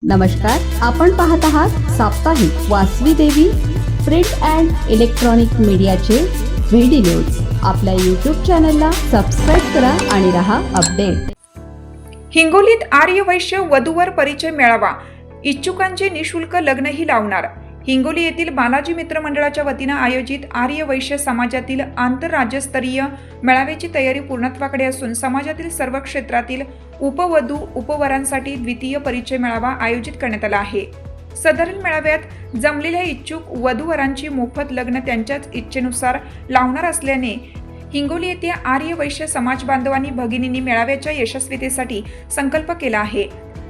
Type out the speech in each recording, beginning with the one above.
नमस्कार, आपण पाहत आहात साप्ताहिक वासवी देवी प्रिंट अँड इलेक्ट्रॉनिक मीडियाचे व्हिडिओ न्यूज। आपल्या YouTube चॅनलला सबस्क्राइब करा आणि रहा अपडेट। हिंगोलीत आर्य वैश्य वधूवर परिचय मेळावा, इच्छुकांचे निशुल्क लग्नही लावणार। हिंगोली येथील बालाजी मित्र मंडळाच्या वतीने आयोजित आर्य वैश्य समाजातील आंतरराज्यस्तरीय मेळाव्याची तयारी पूर्णत्वाकडे असून समाजातील सर्व क्षेत्रातील उपवधू उपवरांसाठी द्वितीय परिचय मेळावा आयोजित करण्यात आला आहे। सदर मेळाव्यात जमलेल्या इच्छुक वधूवरांची मोफत लग्न त्यांच्याच इच्छेनुसार लावणार असल्याने हिंगोली येथे आर्य वैश्य समाज बांधवांनी भगिनींनी मेळाव्याच्या यशस्वीतेसाठी संकल्प केला आहे।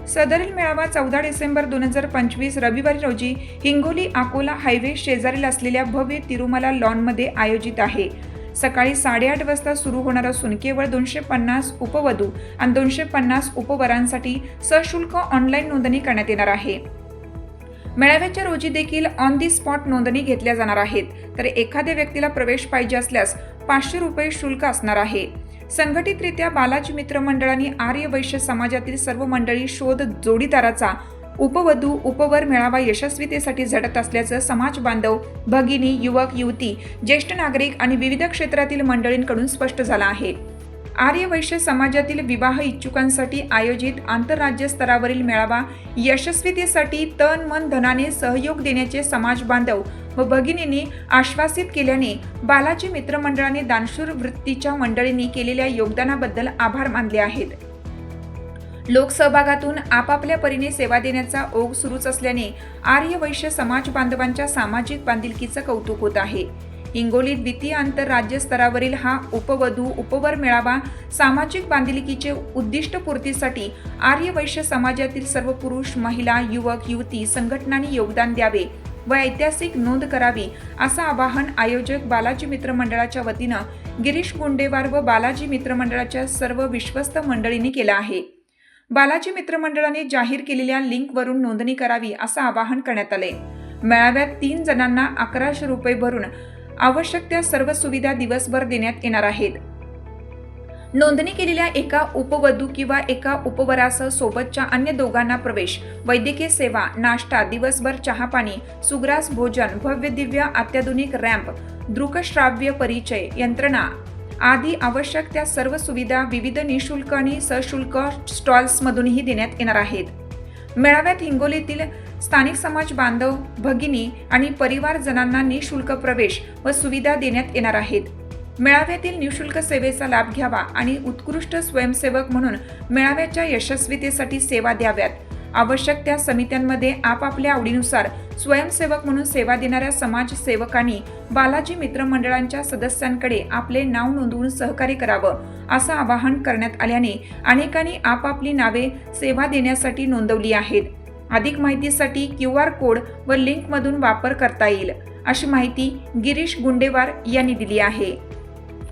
सदरील मेळावा 14 डिसेंबर 2025 रविवारी रोजी हिंगोली अकोला हायवे शेजारील असलेल्या भव्य तिरुमला लॉनमध्ये आयोजित आहे। सकाळी 8:30 वाजता सुरू होणार असून केवळ 250 उपवधू आणि 250 उपवरांसाठी सशुल्क ऑनलाईन नोंदणी करण्यात येणार आहे। मेळाव्याच्या रोजी देखील ऑन दी स्पॉट नोंदणी घेतल्या जाणार आहेत, तर एखाद्या व्यक्तीला प्रवेश पाहिजे असल्यास 500 रुपये शुल्क असणार आहे। संघटितरित्या बालाजी मित्र मंडळाने आर्य वैश्य समाजातील सर्व मंडळी शोध जोडीदाराचा उपवधू उपवर मेळावा यशस्वीतेसाठी झटत असल्याचं समाज बांधव, भगिनी, युवक युवती, ज्येष्ठ नागरिक आणि विविध क्षेत्रातील मंडळींकडून स्पष्ट झालं आहे। आर्य वैश्य समाजातील विवाह इच्छुकांसाठी आयोजित आंतरराज्य स्तरावरील मेळावा यशस्वीतेसाठी तन मन धनाने सहयोग देण्याचे समाज बांधव व भगिनींनी आश्वासित केल्याने बालाजी मित्र मंडळाने दानशूर वृत्तीच्या मंडळींनी केलेल्या योगदानाबद्दल आभार मानले आहेत। लोकसहभागातून आपापल्या परीने सेवा देण्याचा ओघ सुरूच असल्याने आर्य वैश्य समाज बांधवांच्या सामाजिक बांधिलकीचं कौतुक होत आहे। हिंगोली द्वितीय आंतरराज्य स्तरावरील हा उपवधू उपवर मेळावा सामाजिक बांधिलकीचे उद्दिष्ट पूर्तीसाठी आर्य वैश्य समाजातील सर्व पुरुष, महिला, युवक युवती संघटनांनी योगदान द्यावे व ऐतिहासिक नोंद करावी असं आवाहन आयोजक बालाजी मित्र मंडळाच्या वतीनं गिरीश गुंडेवार व बालाजी मित्र मंडळाच्या सर्व विश्वस्त मंडळींनी केलं आहे। बालाजी मित्र मंडळाने जाहीर केलेल्या लिंकवरून नोंदणी करावी असं आवाहन करण्यात आले। मेळाव्यात 3 जणांना 1100 रुपये भरून आवश्यक त्या सर्व सुविधा दिवसभर देण्यात येणार आहेत। नोंदणी केलेल्या एका उपवधू किंवा एका उपवरासह सोबतच्या अन्य दोघांना प्रवेश, वैद्यकीय सेवा, नाश्ता, दिवसभर चहापाणी, सुग्रास भोजन, भव्य दिव्य अत्याधुनिक रॅम्प, दृकश्राव्य परिचय यंत्रणा आदी आवश्यक त्या सर्व सुविधा विविध निशुल्क आणि सशुल्क स्टॉल्समधूनही देण्यात येणार आहेत। मेळाव्यात हिंगोलीतील स्थानिक समाज बांधव, भगिनी आणि परिवारजनांना निशुल्क प्रवेश व सुविधा देण्यात येणार आहेत। मेळाव्यातील निशुल्क सेवेचा लाभ घ्यावा आणि उत्कृष्ट स्वयंसेवक म्हणून मेळाव्याच्या यशस्वीतेसाठी सेवा द्याव्यात। आवश्यक त्या समित्यांमध्ये आपापल्या आवडीनुसार स्वयंसेवक म्हणून सेवा देणाऱ्या समाजसेवकांनी बालाजी मित्र मंडळांच्या सदस्यांकडे आपले नाव नोंदवून सहकार्य करावं असं आवाहन करण्यात आल्याने अनेकांनी आपापली नावे सेवा देण्यासाठी नोंदवली आहेत। अधिक माहितीसाठी QR कोड व लिंकमधून वापर करता येईल अशी माहिती गिरीश गुंडेवार यांनी दिली आहे।